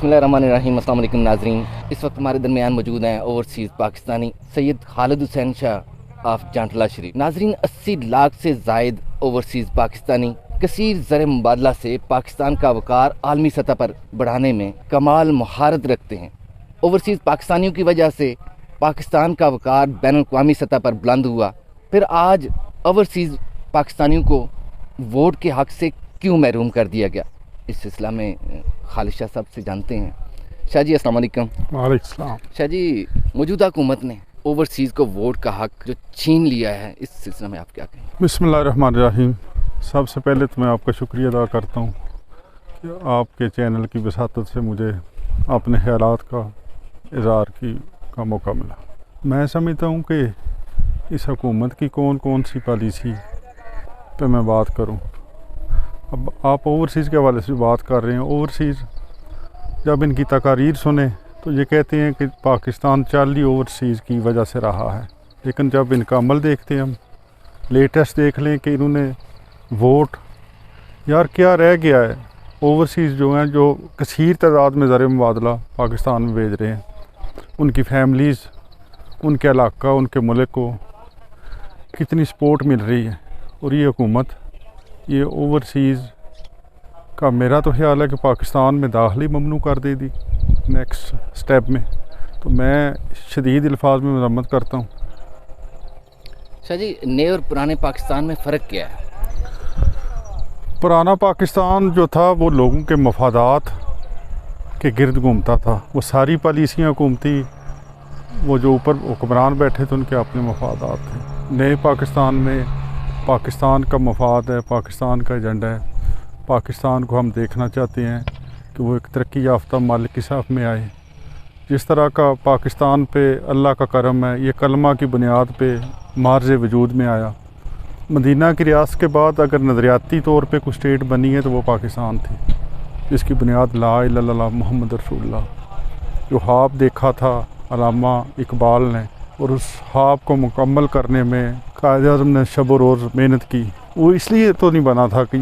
बिस्मिल्लाहिर्रहमानिर्रहीम। अस्सलाम वालेकुम नाज़रीन, इस वक्त हमारे दरमियान मौजूद हैं ओवरसीज़ पाकिस्तानी सैयद खालिद हुसैन शाह ऑफ जांटला शरीफ। नाज़रीन, 80 लाख से ज़ायद ओवरसीज़ पाकिस्तानी कसीर ज़र मुबादला से पाकिस्तान का वक़ार आलमी सतह पर बढ़ाने में कमाल महारत रखते हैं। ओवरसीज़ पाकिस्तानियों की वजह से पाकिस्तान का वक़ार बैनुल-अक़वामी सतह पर बुलंद हुआ। फिर आज ओवरसीज़ पाकिस्तानियों को वोट के हक़ से क्यों महरूम कर दिया गया, इस सिलसिला में खालिद शाह साहब से जानते हैं। शाह जी अस्सलाम वालेकुम। वालेकुम सलाम। शाह जी, मौजूदा हुकूमत ने ओवरसीज़ को वोट का हक़ जो छीन लिया है, इस सिलसिले में आप क्या कहें? बिस्मिल्लाहिर्रहमानिर्रहीम। सबसे पहले तो मैं आपका शुक्रिया अदा करता हूँ कि आपके चैनल की वसातत से मुझे अपने ख़यालात का इज़हार का मौका मिला। मैं समझता हूँ कि इस हुकूमत की कौन कौन सी पॉलिसी पे मैं बात करूँ। अब आप ओवरसीज़ के हवाले से बात कर रहे हैं। ओवरसीज़ जब इनकी तकारीर सुने तो ये कहते हैं कि पाकिस्तान चल ही ओवरसीज़ की वजह से रहा है, लेकिन जब इनका अमल देखते हैं, हम लेटेस्ट देख लें कि इन्होंने वोट, यार क्या रह गया है। ओवरसीज़ जो हैं, जो कसीर तादाद में ज़र मुबादला पाकिस्तान में भेज रहे हैं, उनकी फैमिलीज़, उनके इलाका, उनके मुल्क को कितनी सपोर्ट मिल रही है। और ये हुकूमत, ये ओवरसीज़ का मेरा तो ख्याल है कि पाकिस्तान में दाखिली ममनू कर दे दी नेक्स्ट स्टेप में। तो मैं शदीद अल्फाज में मज़म्मत करता हूँ। शाह जी, नए और पुराने पाकिस्तान में फ़र्क क्या है? पुराना पाकिस्तान जो था वो लोगों के मफादात के गिर्द घूमता था। वो सारी पॉलिसियाँ हुकूमती, वो जो ऊपर हुक्मरान बैठे थे उनके अपने मफादात थे। नए पाकिस्तान में पाकिस्तान का मफाद है, पाकिस्तान का एजेंडा है। पाकिस्तान को हम देखना चाहते हैं कि वो एक तरक्की याफ्ता मालिक की साफ में आए। जिस तरह का पाकिस्तान पे अल्लाह का करम है, ये कलमा की बुनियाद पे मार्ज़ वजूद में आया। मदीना की रियासत के बाद अगर नज़रियाती तौर पे कोई स्टेट बनी है तो वो पाकिस्तान थी, जिसकी बुनियाद ला इलाहा इल्लल्लाह मुहम्मद रसूलुल्लाह, जो ख्वाब देखा था अल्लामा इकबाल ने, और उस ख्वाब को मुकम्मल करने में कायद-ए-आज़म ने शब व रोज़ मेहनत की। वो इसलिए तो नहीं बना था कि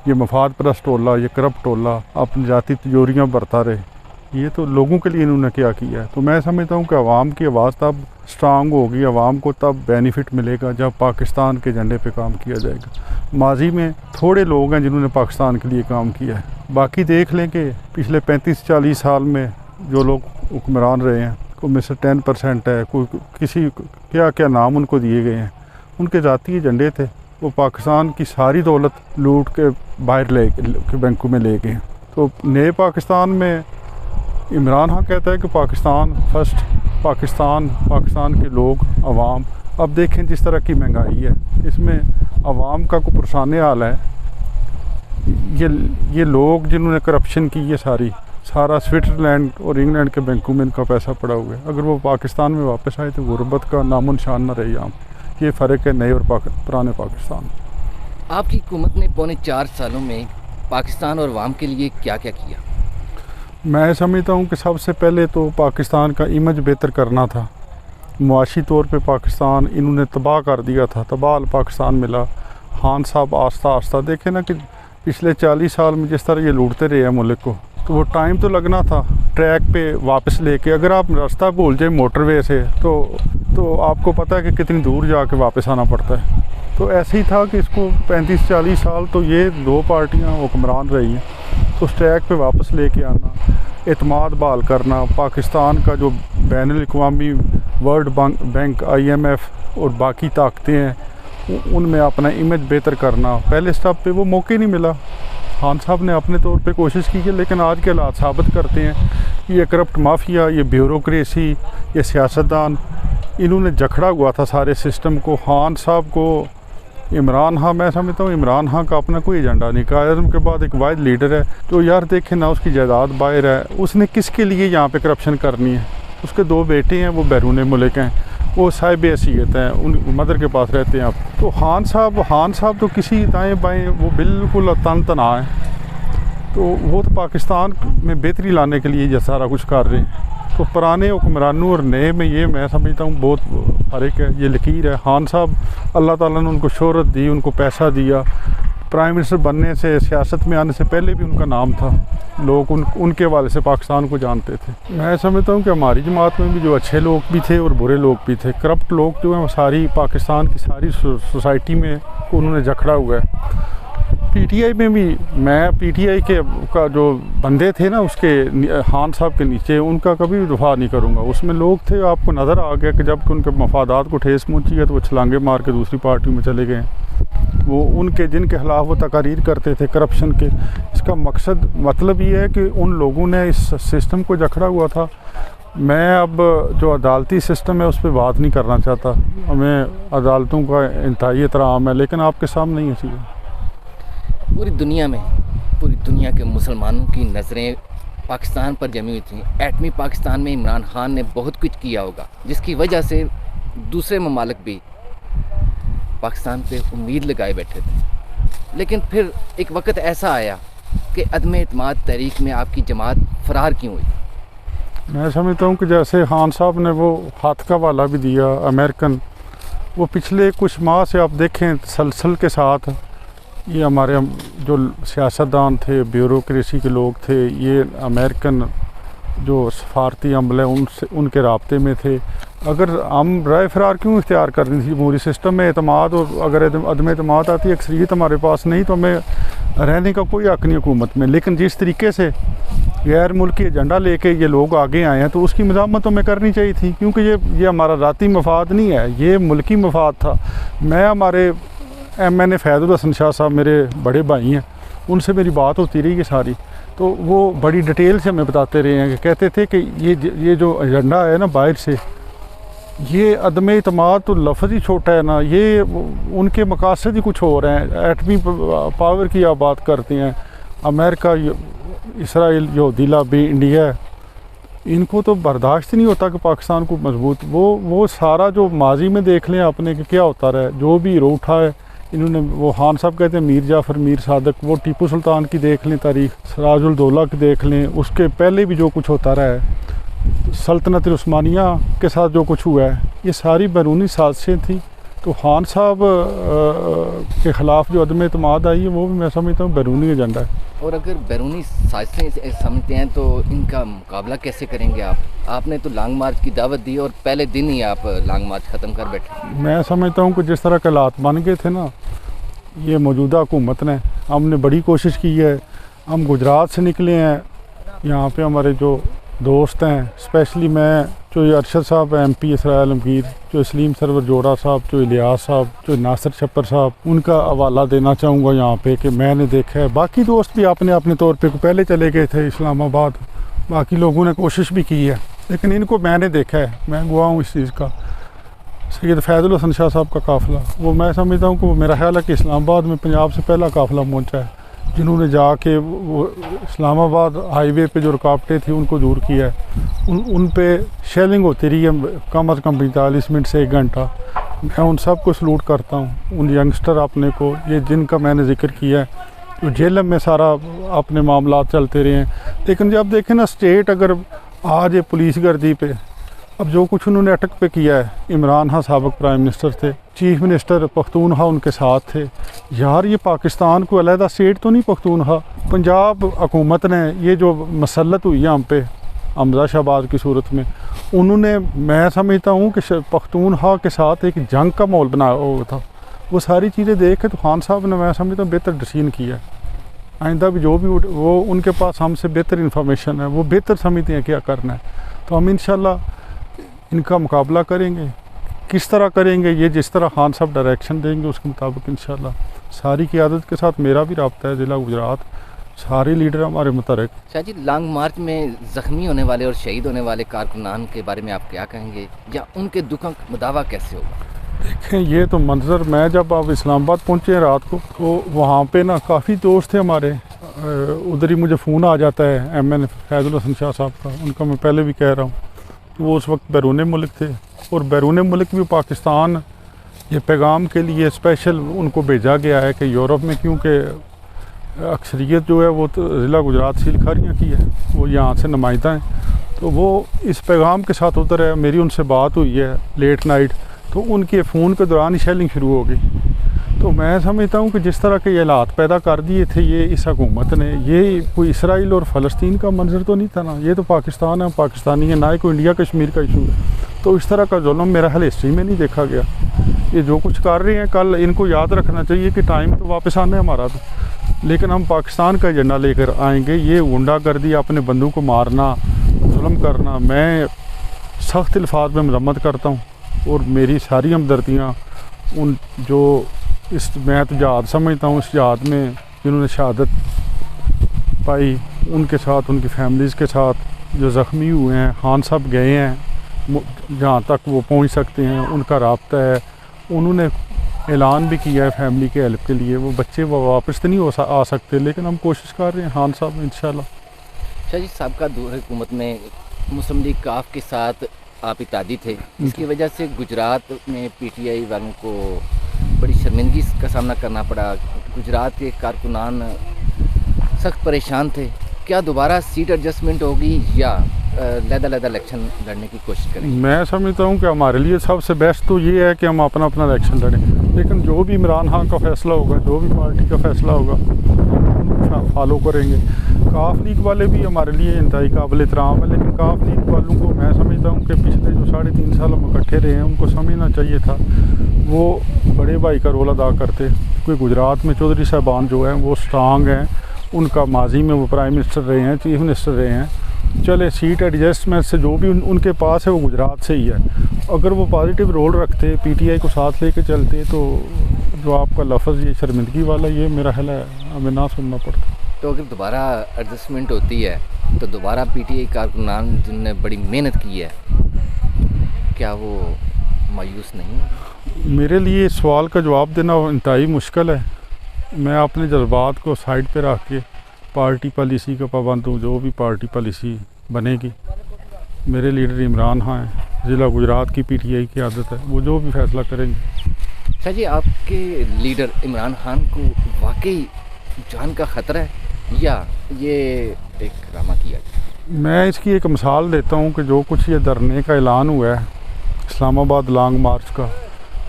ये मफाद परस्त टोला, ये करप्ट टोला अपनी जाती तिजोरियाँ बरता रहे। ये तो लोगों के लिए इन्होंने क्या किया है। तो मैं समझता हूँ कि आवाम की आवाज़ तब स्ट्रांग होगी, आवाम को तब बेनिफिट मिलेगा जब पाकिस्तान के झंडे पे काम किया जाएगा। माजी में थोड़े लोग हैं जिन्होंने पाकिस्तान के लिए काम किया है। बाकी देख लें कि पिछले 35-40 साल में जो लोग हुक्मरान रहे हैं, कोई में से 10% है, कोई किसी क्या क्या नाम उनको दिए गए हैं, उनके ज़ाती एजेंडे थे। वो पाकिस्तान की सारी दौलत लूट के बाहर ले के बैंकों में ले गए। तो नए पाकिस्तान में इमरान खान कहता है कि पाकिस्तान फर्स्ट, पाकिस्तान के लोग, आवाम। अब देखें जिस तरह की महंगाई है, इसमें आवाम का कोई पुरसाने हाल है। ये लोग जिन्होंने करप्शन की, ये सारा स्विट्ज़रलैंड और इंग्लैंड के बैंकों में इनका पैसा पड़ा हुआ है। अगर वो पाकिस्तान में वापस आए तो गुर्बत का नामो निशान न रहे यहाँ। ये फ़र्क है नए और पुराने पाकिस्तान। आपकी हुकूमत ने पौने 4 सालों में पाकिस्तान और अवाम के लिए क्या क्या किया? मैं समझता हूँ कि सबसे पहले तो पाकिस्तान का इमेज बेहतर करना था। मुआशी तौर पे पाकिस्तान इन्होंने तबाह कर दिया था, तबाह पाकिस्तान मिला। खान साहब आस्ता आस्ता देखे ना कि पिछले 40 साल में जिस तरह ये लूटते रहे हैं मुल्क को, तो वो टाइम तो लगना था ट्रैक पे वापस लेके। अगर आप रास्ता भूल जाए मोटरवे से तो आपको पता है कि कितनी दूर जाके वापस आना पड़ता है। तो ऐसे ही था कि इसको 35-40 साल तो ये 2 पार्टियां हुक्मरान रही हैं। तो उस ट्रैक पे वापस लेके आना, एतमाद बहाल करना, पाकिस्तान का जो बैनुल-अक़वामी वर्ल्ड बैंक, IMF और बाकी ताकतें हैं उनमें अपना इमेज बेहतर करना, पहले स्टेप पे वो मौके नहीं मिला। खान साहब ने अपने तौर पे कोशिश की है, लेकिन आज के हालात साबित करते हैं ये करप्ट माफिया, ये ब्यूरोक्रेसी, ये सियासतदान, इन्होंने जखड़ा हुआ था सारे सिस्टम को। खान साहब को इमरान खान, मैं समझता हूँ इमरान खान का अपना कोई एजेंडा नहीं। कायद-ए-आज़म के बाद एक वाहिद लीडर है तो यार देखें ना, उसकी जायदाद बाहर है, उसने किसके लिए यहाँ पे करप्शन करनी है। उसके 2 बेटे हैं, वो बैरून मुल्क हैं, वो साहिब हैसियत हैं, उन मदर के पास रहते हैं। अब तो खान साहब तो किसी दाएँ बाएँ वो बिल्कुल तन तना है। तो वो तो पाकिस्तान में बेहतरी लाने के लिए ये सारा कुछ कर रहे हैं। तो पुराने हुक्मरानों और नए में ये मैं समझता हूँ बहुत फ़र्क है। ये लकीर है। खान साहब, अल्लाह ताला ने उनको शोहरत दी, उनको पैसा दिया, प्राइम मिनिस्टर बनने से, सियासत में आने से पहले भी उनका नाम था। लोग उनके हवाले से पाकिस्तान को जानते थे। मैं समझता हूँ कि हमारी जमात में भी जो अच्छे लोग भी थे और बुरे लोग भी थे। करप्ट लोग जो हैं वो सारी पाकिस्तान की सारी सोसाइटी में उन्होंने जकड़ा हुआ है। पीटीआई में भी मैं पीटीआई के का जो बंदे थे ना, उसके खान साहब के नीचे, उनका कभी भी दफा नहीं करूँगा। उसमें लोग थे, आपको नज़र आ गया कि जब उनके मफादात को ठेस पहुँची है तो वो छलांगे मार के दूसरी पार्टी में चले गए। वो उनके जिनके खिलाफ वो तकारीर करते थे करप्शन के, इसका मकसद मतलब ये है कि उन लोगों ने इस सिस्टम को जकड़ा हुआ था। मैं अब जो अदालती सिस्टम है उस पर बात नहीं करना चाहता। हमें अदालतों का इंतहाई एहतराम है, लेकिन आपके सामने नहीं है चीज़ें। पूरी दुनिया के मुसलमानों की नज़रें पाकिस्तान पर जमी हुई थी। एटमी पाकिस्तान में इमरान खान ने बहुत कुछ किया होगा, जिसकी वजह से दूसरे ममालिक भी पाकिस्तान पे उम्मीद लगाए बैठे थे। लेकिन फिर एक वक्त ऐसा आया कि अदम एतमाद तहरीक में आपकी जमात फरार क्यों हुई? मैं समझता हूँ कि जैसे खान साहब ने वो हाथ का वाला भी दिया अमेरिकन, वो पिछले कुछ माह से आप देखें तसलसल के साथ ये हमारे जो सियासतदान थे, ब्यूरोक्रेसी के लोग थे, ये अमेरिकन जो सफारती अमल है उनके राब्ते में थे। अगर हम राय फरार क्यों इख्तियार करनी थी? जमहूरी सिस्टम में एतमाद, और अगर अदम एतमाद आती है, अक्सरियत हमारे पास नहीं, तो हमें रहने का कोई हक़ नहीं हुकूमत में। लेकिन जिस तरीके से गैर मुल्की एजेंडा लेके ये लोग आगे आए हैं तो उसकी मज़ामत तो हमें करनी चाहिए थी, क्योंकि ये हमारा ज़ाती मफाद नहीं है, ये मुल्की मफाद था। मैं हमारे MNA फैज़ुल हसन शाह साहब मेरे बड़े भाई हैं, उनसे मेरी बात होती रही है सारी, तो वो बड़ी डिटेल से हमें बताते रहे हैं कि कहते थे कि ये जो एजेंडा है ना बाहर से, ये अदम एतमाद तो लफ्ज़ ही छोटा है ना, ये उनके मकासद ही कुछ और हैं। एटमी पावर की आप बात करते हैं, अमेरिका, इसराइल, यहूदी लॉबी, इंडिया, इनको तो बर्दाश्त नहीं होता कि पाकिस्तान को मजबूत, वो सारा जो माजी में देख लें आपने कि क्या होता रहा है, जो भी हीरो उठा है इन्होंने, वो खान साहब कहते हैं मीर जाफ़र, मीर सादक, वो टीपू सुल्तान की देख लें तारीख़, सिराजुल दौला की देख लें, उसके पहले भी जो कुछ होता रहा है, सल्तनत उस्मानिया के साथ जो कुछ हुआ है, ये सारी बैरूनी साजिशें थी। तो खान साहब के ख़िलाफ़ जो अदम एतमाद आई है वो भी मैं समझता हूँ बैरूनी एजेंडा है। और अगर बैरूनी साजिशें समझते हैं तो इनका मुकाबला कैसे करेंगे आप? आपने तो लॉन्ग मार्च की दावत दी और पहले दिन ही आप लॉन्ग मार्च ख़त्म कर बैठे। मैं समझता हूँ कि जिस तरह के हालात बन गए थे ना, ये मौजूदा हुकूमत ने, हमने बड़ी कोशिश की है। हम गुजरात से निकले हैं, यहाँ पे हमारे जो दोस्त हैं, स्पेशली मैं, जो ये अरशद साहब MP इसराइल आलमगीर, जो सलीम सरवर जोड़ा साहब, जो इलियास साहब, जो नासिर छप्पर साहब, उनका हवाला देना चाहूँगा यहाँ पे कि मैंने देखा है। बाकी दोस्त भी अपने अपने तौर पे पहले चले गए थे इस्लामाबाद, बाकी लोगों ने कोशिश भी की है, लेकिन इनको मैंने देखा है, मैं गवाह हूँ इस चीज़ का। सैयद फैज़ुल हसन शाह साहब का काफ़िला, वो मैं समझता हूँ कि वो, मेरा ख्याल है कि इस्लामाबाद में पंजाब से पहला काफ़िला पहुँचा है, जिन्होंने जाके वो इस्लामाबाद हाईवे पे जो रुकावटें थी उनको दूर किया है। उन पे शेलिंग होती रही है कम अज़ कम 45 मिनट से 1 घंटा। मैं उन सब को सलूट करता हूँ, उन यंगस्टर अपने को, ये जिनका मैंने जिक्र किया है, जो जेल में सारा अपने मामला चलते रहे हैं। लेकिन जब देखें ना, स्टेट अगर आज ये पुलिस गर्दी पे, अब जो कुछ उन्होंने अटक पे किया है, इमरान खान साबिक़ प्राइम मिनिस्टर थे, चीफ मिनिस्टर पख्तूनख्वा उनके साथ थे। यार ये पाकिस्तान को अलहदा स्टेट तो नहीं पख्तूनख्वा। पंजाब हुकूमत ने ये जो मसलत हुई है हम पे हमजा शहबाज की सूरत में, उन्होंने, मैं समझता हूँ कि पख्तूनख्वा के साथ एक जंग का माहौल बनाया हुआ था। वो सारी चीज़ें देख के तो खान साहब ने, मैं समझता हूँ, बेहतर डिसीजन किया है। आइंदा भी जो भी वो उनके पास हमसे बेहतर इन्फॉर्मेशन है, वो बेहतर समझते हैं क्या करना है। तो हम इंशाल्लाह इनका मुकाबला करेंगे। किस तरह करेंगे, ये जिस तरह खान साहब डायरेक्शन देंगे उसके मुताबिक इंशाल्लाह। सारी क़यादत के साथ मेरा भी रब्ता है, ज़िला गुजरात, सारे लीडर हमारे मुतरक। शाह जी, लॉन्ग मार्च में ज़ख्मी होने वाले और शहीद होने वाले कारकुनान के बारे में आप क्या कहेंगे, या उनके दुख का मुदावा कैसे होगा? देखें, ये तो मंजर, मैं जब आप इस्लामाबाद पहुँचे रात को, तो वहाँ पे ना काफ़ी दोस्त थे हमारे, उधर ही मुझे फ़ोन आ जाता है MNA फैज़ुल हसन शाह साहब का, उनका मैं पहले भी कह रहा हूँ, वो उस वक्त बैरून मुल्क थे, और बैरून मुल्क भी पाकिस्तान ये पैगाम के लिए स्पेशल उनको भेजा गया है कि यूरोप में, क्योंकि अक्सरियत जो है वो तो ज़िला गुजरात से लिखारियाँ की है, वो यहाँ से नुमाइंदा हैं, तो वो इस पैगाम के साथ उधर है। मेरी उनसे बात हुई है लेट नाइट, तो उनके फ़ोन के दौरान ही शेलिंग शुरू हो गई। तो मैं समझता हूँ कि जिस तरह के ये हालात पैदा कर दिए थे ये इस हुकूमत ने, ये कोई इसराइल और फ़लस्तीन का मंजर तो नहीं था ना, ये तो पाकिस्तान है, पाकिस्तानी है, ना ही कोई इंडिया कश्मीर का इशू है। तो इस तरह का जुल्म मेरा हाल हिस्ट्री में नहीं देखा गया। ये जो कुछ कर रहे हैं कल इनको याद रखना चाहिए कि टाइम तो वापस आना है हमारा, तो लेकिन हम पाकिस्तान का एजेंडा लेकर आएंगे। ये गुंडागर्दी, अपने बंदूक को मारना, जुल्म करना, मैं सख्त अल्फाज में मरम्मत करता हूँ और मेरी सारी हमदर्दियाँ उन जो मैं तो जहाद समझता हूँ, इस जहाद में जिन्होंने शहादत पाई उनके साथ, उनकी फैमिलीज़ के साथ, जो ज़ख्मी हुए हैं, खान साहब गए हैं जहाँ तक वो पहुँच सकते हैं, उनका राब्ता है। उन्होंने ऐलान भी किया है फैमिली के हेल्प के लिए। वो बच्चे वो वापस तो नहीं आ सकते, लेकिन हम कोशिश कर रहे हैं खान साहब इंशाल्लाह। शाह जी, सबका दौर हुकूमत में मुस्लिम लीग काफ के साथ आप इत्यादी थे, इसकी वजह से गुजरात में पीटीआई वालों को बड़ी शर्मिंदगी का सामना करना पड़ा। गुजरात के कारकुनान सख्त परेशान थे। क्या दोबारा सीट एडजस्टमेंट होगी या लहदा इलेक्शन लड़ने की कोशिश करें? मैं समझता हूँ कि हमारे लिए सबसे बेस्ट तो ये है कि हम अपना अपना इलेक्शन लड़ें, लेकिन जो भी इमरान खान का फैसला होगा, जो भी पार्टी का फैसला होगा फॉलो करेंगे। काफ लीग वाले भी हमारे लिए इंतहाई काबिल एहतराम है, लेकिन काफ लीग वालों को मैं समझता हूँ कि पिछले जो 3.5 साल हम इकट्ठे रहे हैं उनको समझना चाहिए था वो बड़े भाई का रोल अदा करते। क्योंकि गुजरात में चौधरी साहबान जो हैं वो स्ट्रांग हैं, उनका माजी में वो प्राइम मिनिस्टर रहे हैं, चीफ मिनिस्टर रहे हैं। चले सीट एडजस्टमेंट से जो भी उनके पास है वो गुजरात से ही है। अगर वो पॉजिटिव रोल रखते, पीटीआई को साथ लेके चलते, तो जो आपका लफ्ज़ ये शर्मिंदगी वाला, ये मेरा ख्याल है हमें ना सुनना पड़ता। तो अगर दोबारा एडजस्टमेंट होती है तो दोबारा पीटीआई कारकुनान जिनने बड़ी मेहनत की है, क्या वो मायूस नहीं है? मेरे लिए इस सवाल का जवाब देना इंतहाई मुश्किल है। मैं अपने जज्बात को साइड पे रख के पार्टी पॉलिसी का पाबंद हूँ। जो भी पार्टी पॉलिसी बनेगी, मेरे लीडर इमरान खान हैं, ज़िला गुजरात की पीटीआई की आदत है, वो जो भी फैसला करेंगे। अच्छा जी, आपके लीडर इमरान खान को वाकई जान का ख़तरा है या ये एक ड्रामा किया गया? मैं इसकी एक मिसाल देता हूँ कि जो कुछ ये धरने का ऐलान हुआ है इस्लामाबाद लॉन्ग मार्च का,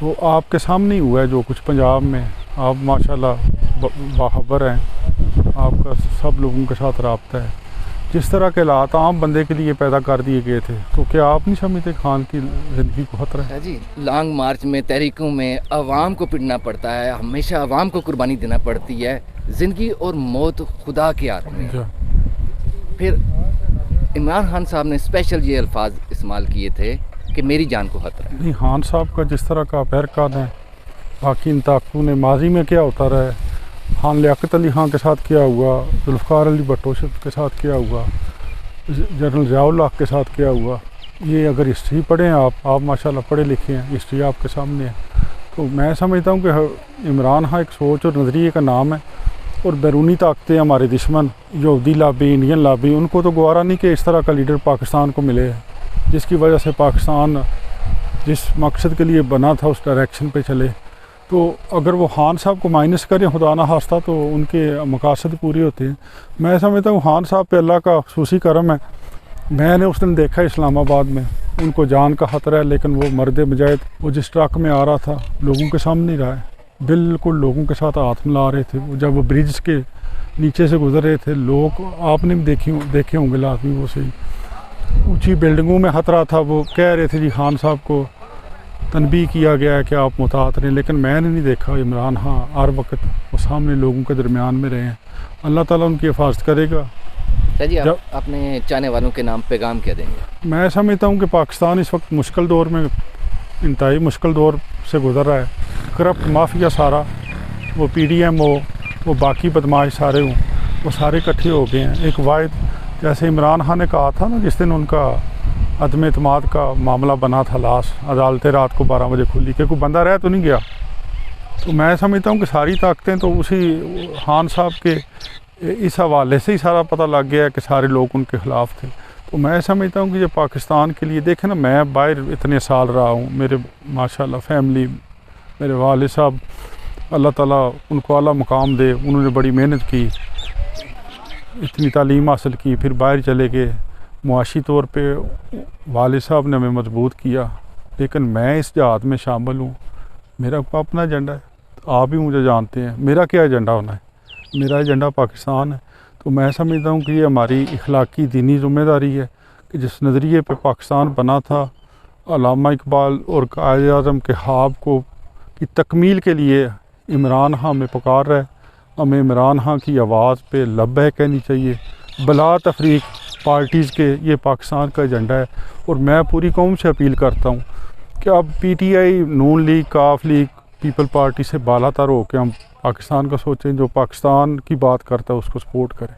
तो आपके सामने ही हुआ है। जो कुछ पंजाब में आप माशाल्लाह बाखबर हैं, आपका सब लोगों के साथ राब्ता है। जिस तरह के हालात आम बंदे के लिए पैदा कर दिए गए थे, तो क्या आप नहीं समझते खान की ज़िंदगी को खतरा है? जी, लॉन्ग मार्च में, तहरीकों में आवाम को पिटना पड़ता है, हमेशा आवाम को कुर्बानी देना पड़ती है। ज़िंदगी और मौत खुदा के हाथ में। फिर इमरान खान साहब ने स्पेशल ये अल्फाज इस्तेमाल किए थे कि मेरी जान को खतरा है। नहीं, खान साहब का जिस तरह का पैरकान है, बाकी इन ताकतों ने माजी में क्या होता रहा है, खान लियाकत अली खान के साथ क्या हुआ, जुल्फ़िकार अली भुट्टो के साथ क्या हुआ, जनरल ज़िया-उल-हक के साथ क्या हुआ, ये अगर हिस्ट्री पढ़ें आप माशाल्लाह पढ़े लिखे हैं, हिस्ट्री आपके सामने है। तो मैं समझता हूँ कि इमरान खान एक सोच और नज़रिए का नाम है, और बैरूनी ताकतें हमारे दुश्मन, यहूदी लाबी, इंडियन लाबी, उनको तो गवारा नहीं कि इस तरह का लीडर पाकिस्तान को मिले, जिसकी वजह से पाकिस्तान जिस मकसद के लिए बना था उस डायरेक्शन पे चले। तो अगर वो खान साहब को माइनस करें खुदा ना खास्ता, तो उनके मकासद पूरे होते हैं। मैं समझता हूँ खान साहब पे अल्लाह का खुसूसी करम है। मैंने उस दिन देखा इस्लामाबाद में, उनको जान का ख़तरा है, लेकिन वो मर्द मुजाहिद, वो जिस ट्रक में आ रहा था लोगों के सामने ही रहा है, बिल्कुल लोगों के साथ हाथ मिला रहे थे। जब वो ब्रिज के नीचे से गुजर रहे थे, लोग आपने भी देखे होंगे लाजमी, वो सही ऊंची बिल्डिंगों में खतरा था। वो कह रहे थे जी खान साहब को तनबीह किया गया है कि आप मुताहत रहें, लेकिन मैंने नहीं देखा इमरान खान हर वक्त वो सामने लोगों के दरमियान में रहे हैं। अल्लाह ताला उनकी हिफाजत करेगा। जी, आप अपने चाहने वालों के नाम पैगाम क्या देंगे? मैं समझता हूँ कि पाकिस्तान इस वक्त मुश्किल दौर में, इंतहाई मुश्किल दौर से गुजर रहा है। करप्ट माफिया सारा, वो PDM हो, वो बाकी बदमाश सारे हों, वो सारे इकट्ठे हो गए हैं। एक वाहिद, जैसे इमरान खान ने कहा था ना जिस दिन उनका अदम एतमाद का मामला बना था, लाश अदालतें रात को 12 बजे खुली कि कोई बंदा रह तो नहीं गया। तो मैं समझता हूँ कि सारी ताकतें तो उसी खान साहब के इस हवाले से ही सारा पता लग गया कि सारे लोग उनके ख़िलाफ़ थे। तो मैं समझता हूँ कि ये पाकिस्तान के लिए, देखें ना, मैं बाहर इतने साल रहा हूँ, मेरे माशाल्लाह फैमिली, मेरे वालिद साहब, अल्लाह ताला उनको आला मुकाम दे, उन्होंने बड़ी मेहनत की, इतनी तालीम हासिल की, फिर बाहर चले गए। मुआशी तौर पे वालिद साहब ने हमें मजबूत किया, लेकिन मैं इस जहाद में शामिल हूँ। मेरा अपना एजेंडा है, आप भी मुझे जानते हैं मेरा क्या एजेंडा होना है, मेरा एजेंडा पाकिस्तान है। तो मैं समझता हूँ कि ये हमारी इखलाकी दीनी ज़िम्मेदारी है कि जिस नज़रिए पे पाकिस्तान बना था, अल्लामा इकबाल और कायद आज़म के ख्वाब को की तकमील के लिए इमरान खां हमें पुकार रहा है। हमें इमरान खां की आवाज़ पे लब्बैक कहनी चाहिए, बला तफरीक पार्टीज़ के ये पाकिस्तान का एजेंडा है। और मैं पूरी कौम से अपील करता हूँ कि अब पीटीआई, नून लीग, काफ लीग, पीपल पार्टी से बालातर हो के हम पाकिस्तान का सोचें, जो पाकिस्तान की बात करता है उसको सपोर्ट करें।